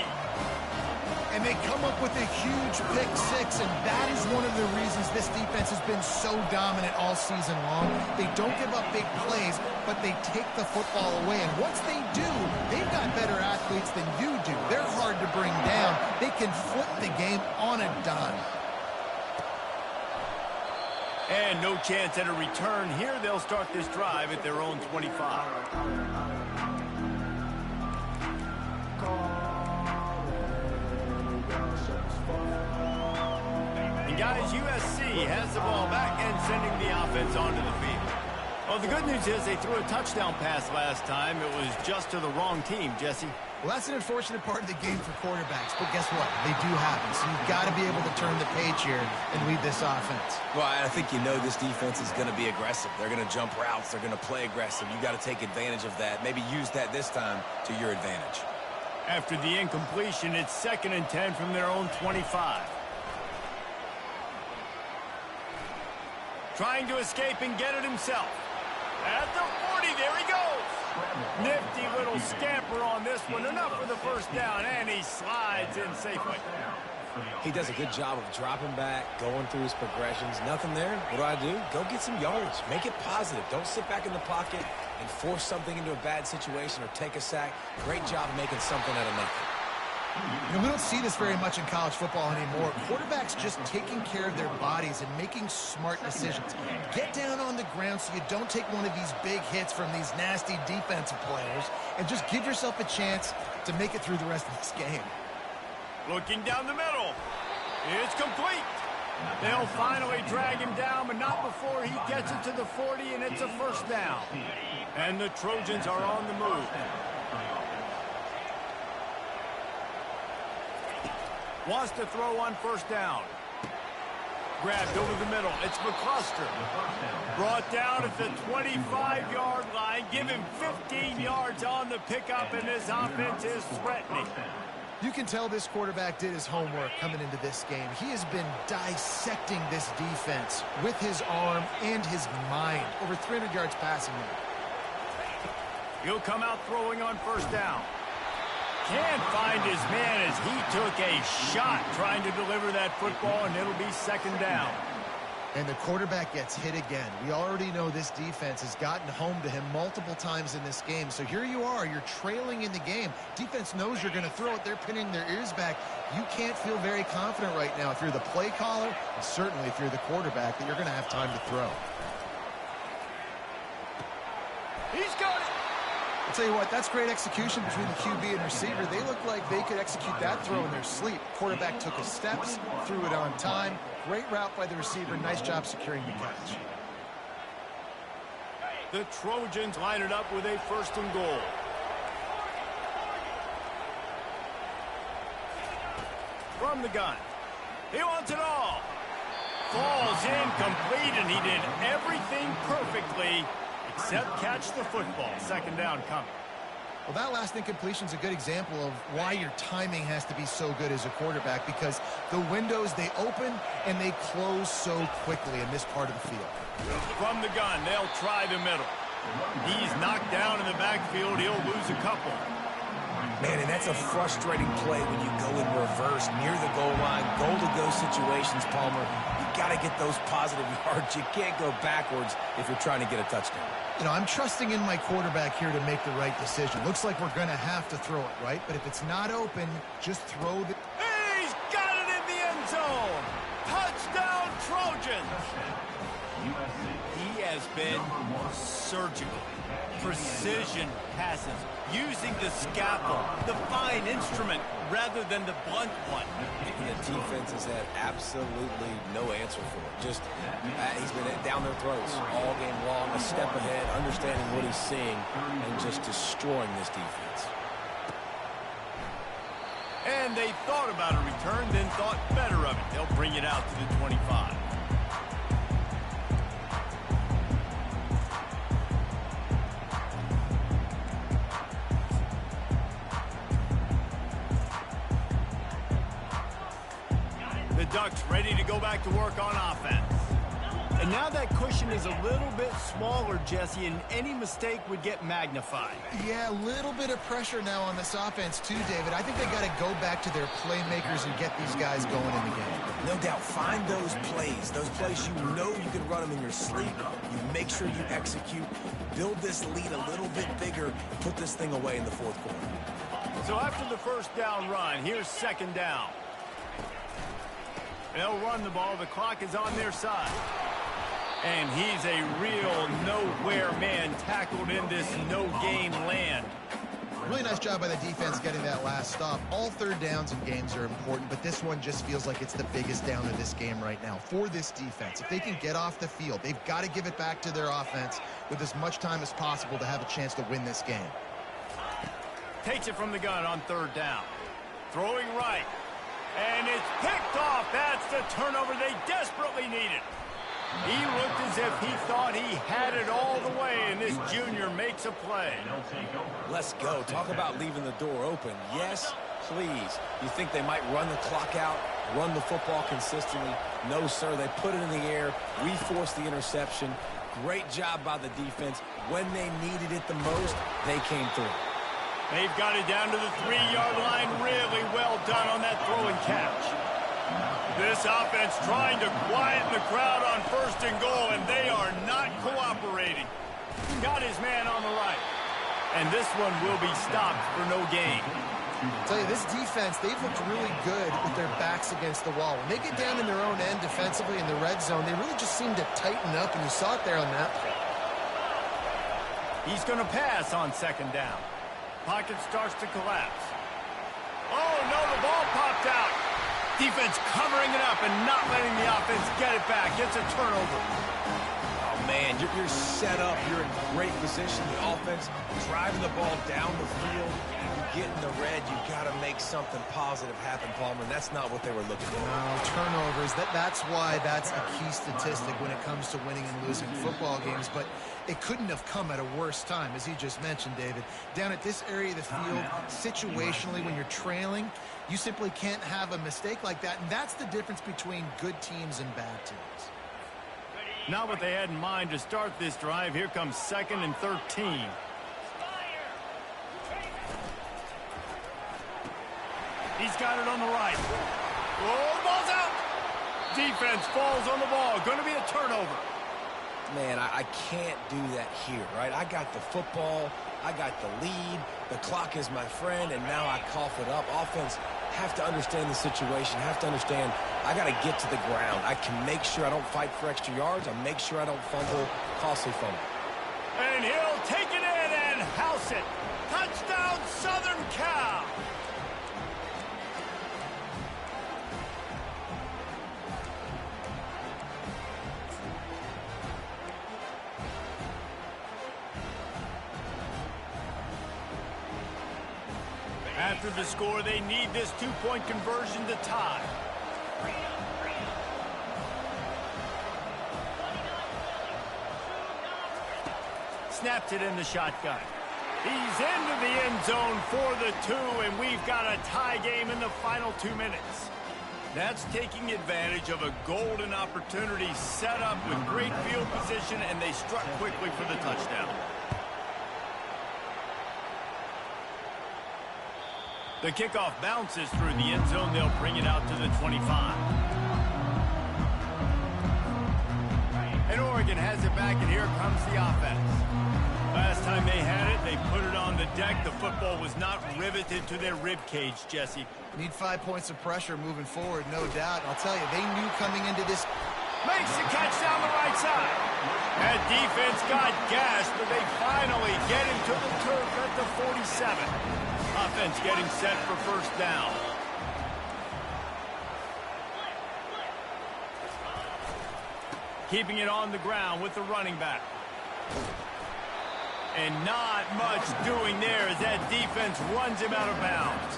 And they come up with a huge pick six, and that is one of the reasons this defense has been so dominant all season long. They don't give up big plays, but they take the football away. And once they do, they've got better athletes than you do. They're hard to bring down. They can flip the game on a dime. And no chance at a return here. They'll start this drive at their own 25. And guys, USC has the ball back and sending the offense onto the field. Well, the good news is they threw a touchdown pass last time. It was just to the wrong team, Jesse. Well, that's an unfortunate part of the game for quarterbacks, but guess what? They do happen, so you've got to be able to turn the page here and lead this offense. Well, I think you know this defense is going to be aggressive. They're going to jump routes. They're going to play aggressive. You got to take advantage of that. Maybe use that this time to your advantage. After the incompletion, it's 2nd and 10 from their own 25. Trying to escape and get it himself. At the 40, there he goes. Nifty little scamper on this one. Enough for the first down, and he slides in safely. He does a good job of dropping back, going through his progressions. Nothing there. What do? Go get some yards. Make it positive. Don't sit back in the pocket and force something into a bad situation or take a sack. Great job making something out of nothing. You know, we don't see this very much in college football anymore. Quarterbacks just taking care of their bodies and making smart decisions. Get down on the ground so you don't take one of these big hits from these nasty defensive players, and just give yourself a chance to make it through the rest of this game. Looking down the middle. It's complete. They'll finally drag him down, but not before he gets it to the 40, and it's a first down. And the Trojans are on the move. Wants to throw on first down. Grabbed over the middle. It's McCluster. Brought down at the 25-yard line. Give him 15 yards on the pickup, and this offense is threatening. You can tell this quarterback did his homework coming into this game. He has been dissecting this defense with his arm and his mind. Over 300 yards passing now. He'll come out throwing on first down. Can't find his man as he took a shot trying to deliver that football, and it'll be second down. And the quarterback gets hit again. We already know this defense has gotten home to him multiple times in this game. So here you are, you're trailing in the game. Defense knows you're going to throw it. They're pinning their ears back. You can't feel very confident right now if you're the play caller, and certainly if you're the quarterback, that you're going to have time to throw. He's got it. I'll tell you what, that's great execution between the QB and receiver. They look like they could execute that throw in their sleep. Quarterback took his steps, threw it on time. Great route by the receiver. Nice job securing the catch. The Trojans line it up with a first and goal. From the gun. He wants it all. Falls incomplete, and he did everything perfectly except catch the football. Second down coming. Well, that last incompletion is a good example of why your timing has to be so good as a quarterback, because the windows, they open and they close so quickly in this part of the field. From the gun, they'll try the middle. He's knocked down in the backfield. He'll lose a couple. Man, and that's a frustrating play when you go in reverse near the goal line, goal-to-go situations, Palmer. You got to get those positive yards. You can't go backwards if you're trying to get a touchdown. You know, I'm trusting in my quarterback here to make the right decision. Looks like we're going to have to throw it, right? But if it's not open, just throw the... He's got it in the end zone! Touchdown, Trojans! He has been surgical. Precision passes, using the scalpel, the fine instrument, rather than the blunt one. The defense has had absolutely no answer for it. Just, he's been down their throats all game long, a step ahead, understanding what he's seeing, and just destroying this defense. And they thought about a return, then thought better of it. They'll bring it out to the 25. The Ducks ready to go back to work on offense. And now that cushion is a little bit smaller, Jesse, and any mistake would get magnified. Yeah, a little bit of pressure now on this offense too, David. I think they got to go back to their playmakers and get these guys going in the game. No doubt, find those plays you know you can run them in your sleep. You make sure you execute, build this lead a little bit bigger, put this thing away in the fourth quarter. So after the first down run, here's second down. They'll run the ball. The clock is on their side. And he's a real nowhere man tackled in this no-game land. Really nice job by the defense getting that last stop. All third downs in games are important, but this one just feels like it's the biggest down of this game right now for this defense. If they can get off the field, they've got to give it back to their offense with as much time as possible to have a chance to win this game. Takes it from the gun on third down. Throwing right. And it's picked off. That's the turnover they desperately needed. He looked as if he thought he had it all the way, and this junior makes a play. Let's go. Talk about leaving the door open. Yes, please. You think they might run the clock out, run the football consistently? No, sir. They put it in the air. We forced the interception. Great job by the defense. When they needed it the most, they came through. They've got it down to the 3-yard line. Really well done on that throw and catch. This offense trying to quieten the crowd on first and goal, and they are not cooperating. Got his man on the right. And this one will be stopped for no gain. I'll tell you, this defense, they've looked really good with their backs against the wall. When they get down in their own end defensively in the red zone, they really just seem to tighten up, and you saw it there on that play. He's going to pass on second down. Pocket starts to collapse. Oh, no, the ball popped out. Defense covering it up and not letting the offense get it back. It's a turnover. man, you're set up. You're in great position. The offense driving the ball down the field. You get in the red, you got to make something positive happen, Palmer, and that's not what they were looking for. No, turnovers, that's why that's a key statistic when it comes to winning and losing football games, but it couldn't have come at a worse time, as you just mentioned, David. Down at this area of the field, situationally, when you're trailing, you simply can't have a mistake like that, and that's the difference between good teams and bad teams. Not what they had in mind to start this drive. Here comes 2nd and 13. He's got it on the right. Oh, ball's out. Defense falls on the ball. Going to be a turnover. Man, I can't do that here, right? I got the football. I got the lead. The clock is my friend, and now I cough it up. Offense have to understand the situation, have to understand I got to get to the ground. I can make sure I don't fight for extra yards. I make sure I don't fumble, costly fumble. And he'll take it in and house it. Touchdown, Southern Cal. After the score, they need this two-point conversion to tie. Snaps it in the shotgun. He's into the end zone for the 2, and we've got a tie game in the final 2 minutes. That's taking advantage of a golden opportunity set up with great field position, and they struck quickly for the touchdown. The kickoff bounces through the end zone. They'll bring it out to the 25. And Oregon has it back, and here comes the offense. Last time they had it, they put it on the deck. The football was not riveted to their rib cage, Jesse. Need 5 points of pressure moving forward, no doubt. I'll tell you, they knew coming into this. Makes the catch down the right side. That defense got gassed, but they finally get him to the turf at the 47. Offense getting set for first down. Keeping it on the ground with the running back. And not much doing there as that defense runs him out of bounds.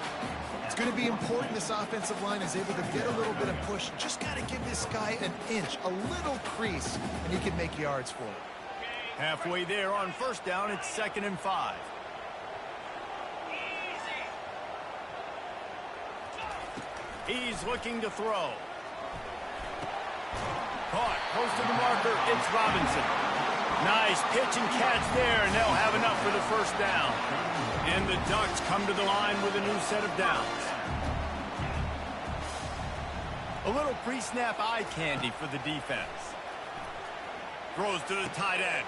It's going to be important this offensive line is able to get a little bit of push. Just got to give this guy an inch, a little crease, and he can make yards for it. Halfway there on first down, it's 2nd and 5. He's looking to throw. Caught, close to the marker, it's Robinson. Nice pitch and catch there, and they'll have enough for the first down. And the Ducks come to the line with a new set of downs. A little pre-snap eye candy for the defense. Throws to the tight end.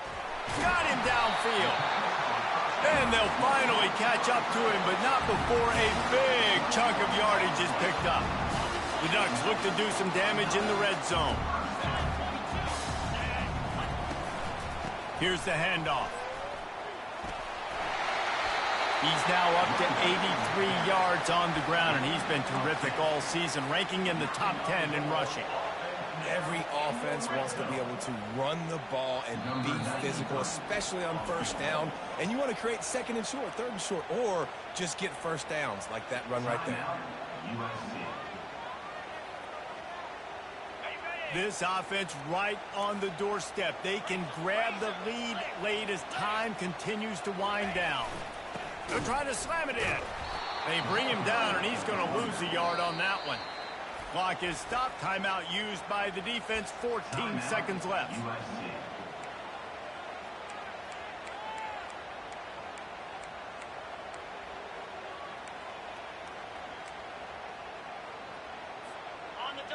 Got him downfield. And they'll finally catch up to him, but not before a big chunk of yardage is picked up. The Ducks look to do some damage in the red zone. Here's the handoff. He's now up to 83 yards on the ground, and he's been terrific all season, ranking in the top 10 in rushing. Every offense wants to be able to run the ball and be physical, especially on first down. And you want to create 2nd and short, 3rd and short, or just get first downs like that run right there. This offense right on the doorstep. They can grab the lead late as time continues to wind down. They're trying to slam it in. They bring him down, and he's going to lose a yard on that one. Clock is stopped. Timeout used by the defense. 14 seconds left.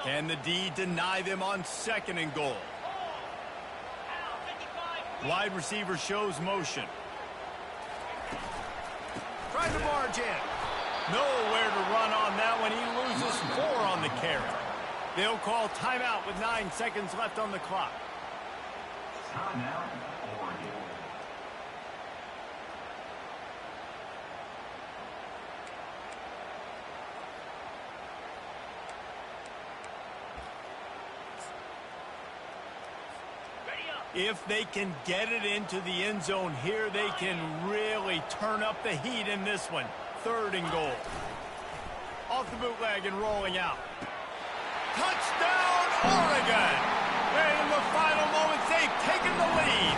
Can the D deny them on 2nd and goal? Wide receiver shows motion. Trying to barge in. Nowhere to run on that one. He loses 4 on the carry. They'll call timeout with 9 seconds left on the clock. Timeout, Oregon. Ready up. If they can get it into the end zone here, they can really turn up the heat in this one. 3rd and goal. Off the bootleg and rolling out. Touchdown, Oregon! And in the final moments, they've taken the lead.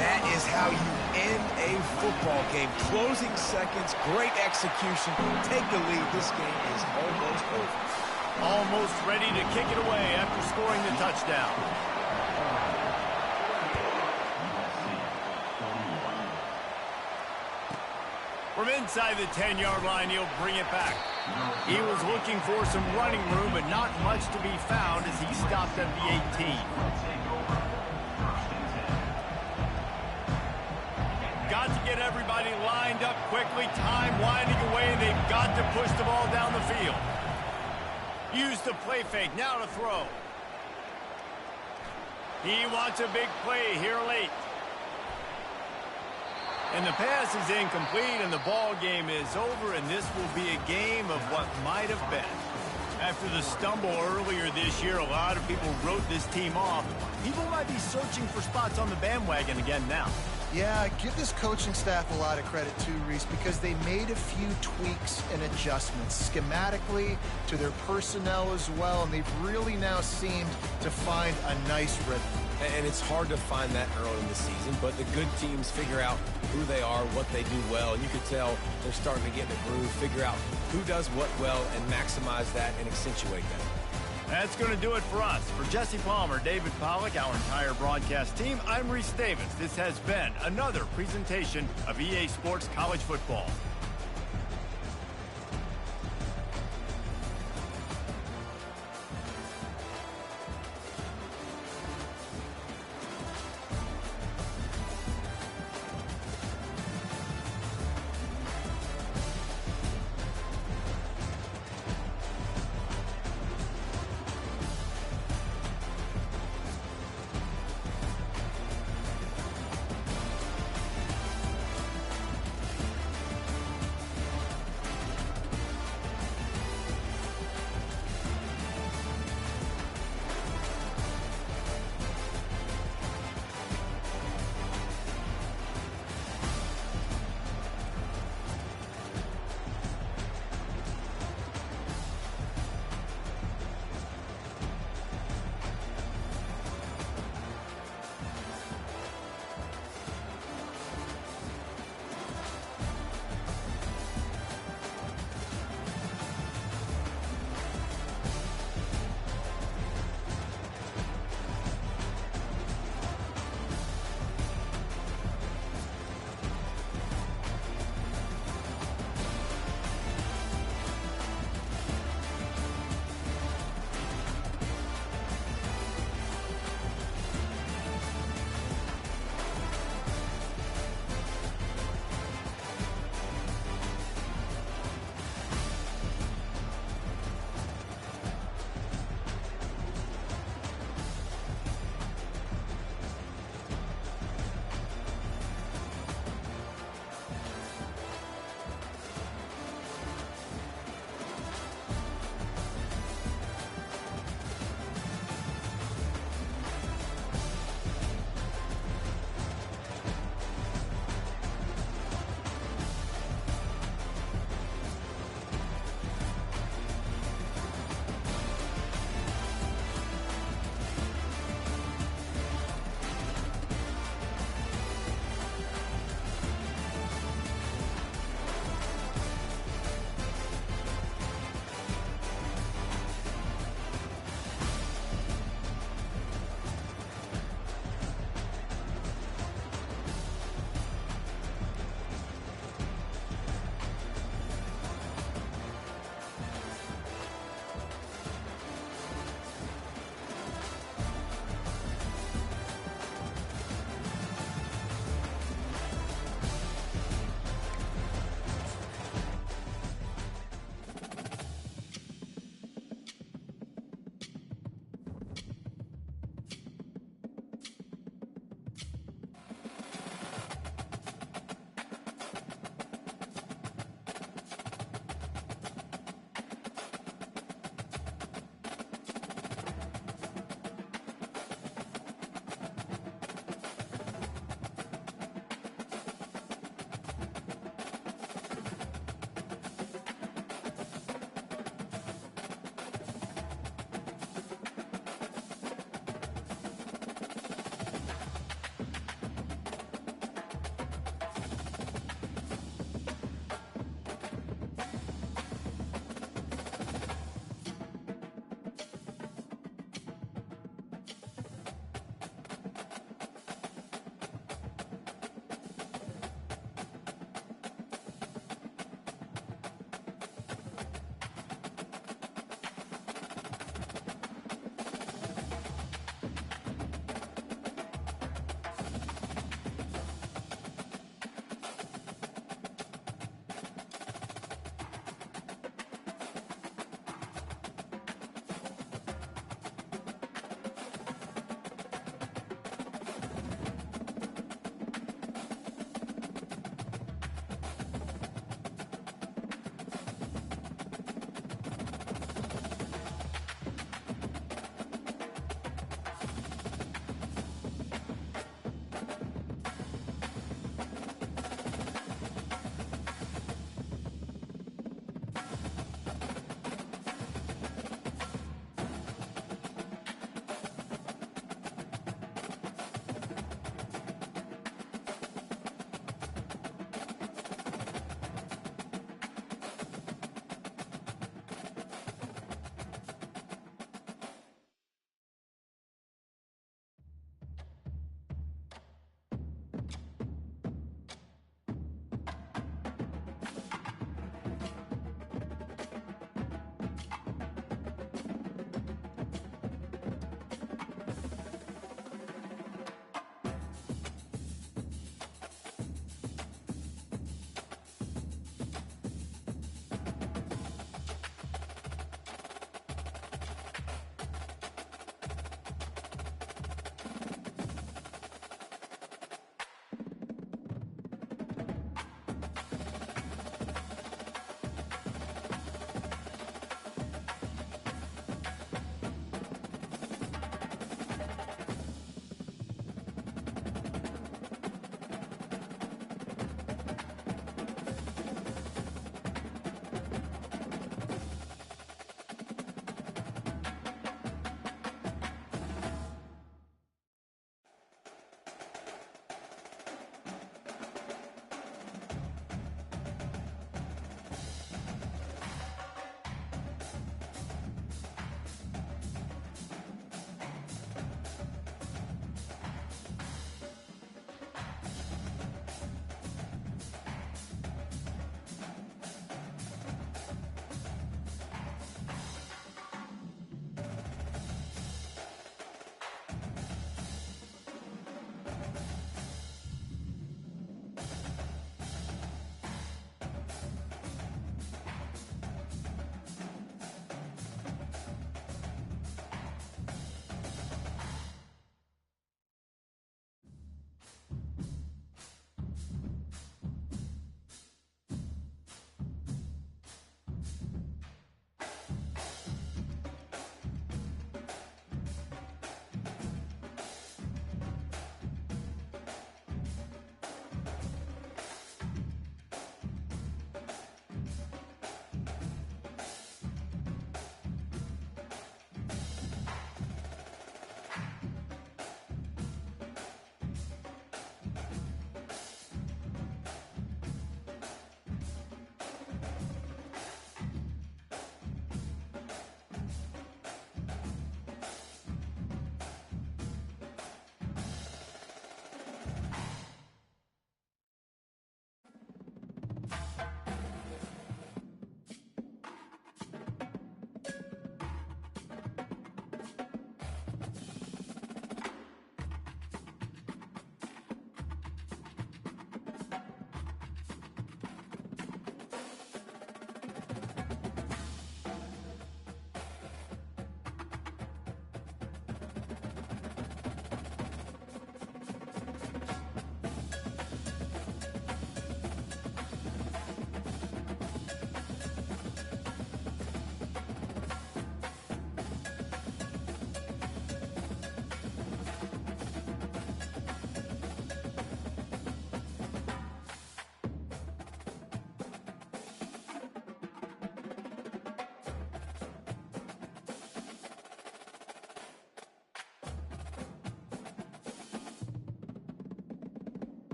That is how you end a football game. Closing seconds, great execution. Take the lead. This game is almost over. Almost ready to kick it away after scoring the touchdown. From inside the 10-yard line, he'll bring it back. He was looking for some running room, but not much to be found as he stopped at the 18. Got to get everybody lined up quickly, time winding away, and they've got to push the ball down the field. Use the play fake, now to throw. He wants a big play here late. And the pass is incomplete, and the ball game is over, and this will be a game of what might have been. After the stumble earlier this year, a lot of people wrote this team off. People might be searching for spots on the bandwagon again now. Yeah, give this coaching staff a lot of credit too, Reese, because they made a few tweaks and adjustments schematically to their personnel as well, and they've really now seemed to find a nice rhythm. And it's hard to find that early in the season, but the good teams figure out who they are, what they do well, and you can tell they're starting to get in a groove, figure out who does what well, and maximize that and accentuate that. That's going to do it for us. For Jesse Palmer, David Pollack, our entire broadcast team, I'm Reese Davis. This has been another presentation of EA Sports College Football.